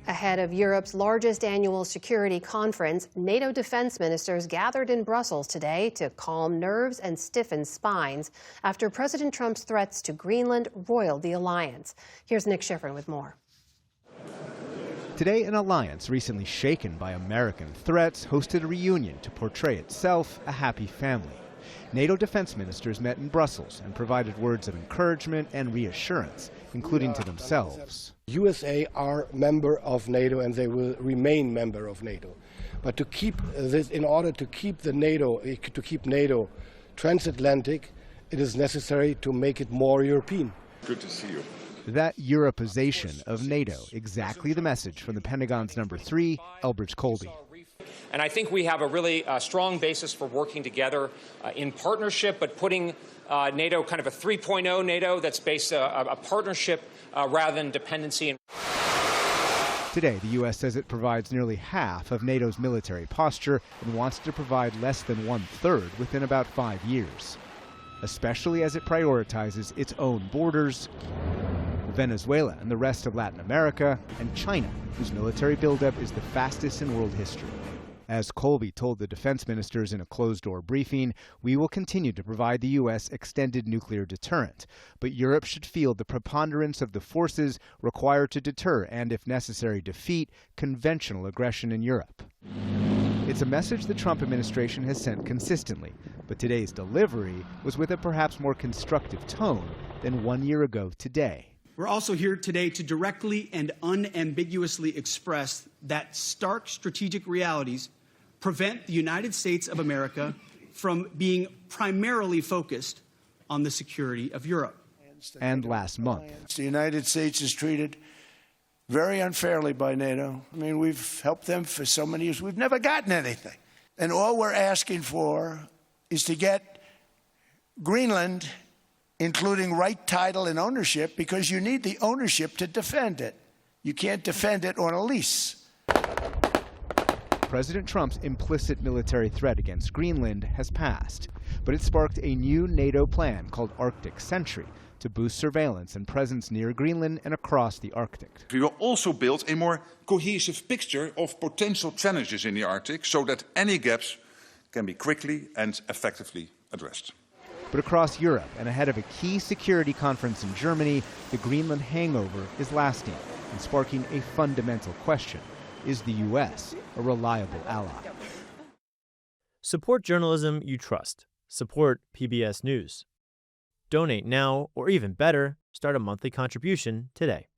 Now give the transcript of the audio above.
Ahead of Europe's largest annual security conference, NATO defense ministers gathered in Brussels today to calm nerves and stiffen spines after President Trump's threats to Greenland roiled the alliance. Here's Nick Schifrin with more. Today, an alliance recently shaken by American threats hosted a reunion to portray itself a happy family. NATO defense ministers met in Brussels and provided words of encouragement and reassurance, including to themselves. USA are member of NATO and they will remain member of NATO. But to keep this, in order to keep NATO transatlantic, it is necessary to make it more European. Good to see you. That Europeization of NATO, exactly the message from the Pentagon's number 3, Elbridge Colby. And I think we have a really strong basis for working together in partnership, but putting NATO kind of a 3.0 NATO that's based a partnership rather than dependency. Today, the U.S. says it provides nearly half of NATO's military posture and wants to provide less than 1/3 within about 5 years, especially as it prioritizes its own borders, Venezuela and the rest of Latin America, and China, whose military buildup is the fastest in world history. As Colby told the defense ministers in a closed-door briefing, we will continue to provide the U.S. extended nuclear deterrent, but Europe should field the preponderance of the forces required to deter and, if necessary, defeat conventional aggression in Europe. It's a message the Trump administration has sent consistently, but today's delivery was with a perhaps more constructive tone than 1 year ago today. We're also here today to directly and unambiguously express that stark strategic realities prevent the United States of America from being primarily focused on the security of Europe. And last month, the United States is treated very unfairly by NATO. I mean, we've helped them for so many years. We've never gotten anything. And all we're asking for is to get Greenland, including right title and ownership, because you need the ownership to defend it. You can't defend it on a lease. President Trump's implicit military threat against Greenland has passed, but it sparked a new NATO plan called Arctic Sentry to boost surveillance and presence near Greenland and across the Arctic. We will also build a more cohesive picture of potential challenges in the Arctic so that any gaps can be quickly and effectively addressed. But across Europe and ahead of a key security conference in Germany, the Greenland hangover is lasting and sparking a fundamental question. Is the U.S. a reliable ally? Support journalism you trust. Support PBS News. Donate now, or even better, start a monthly contribution today.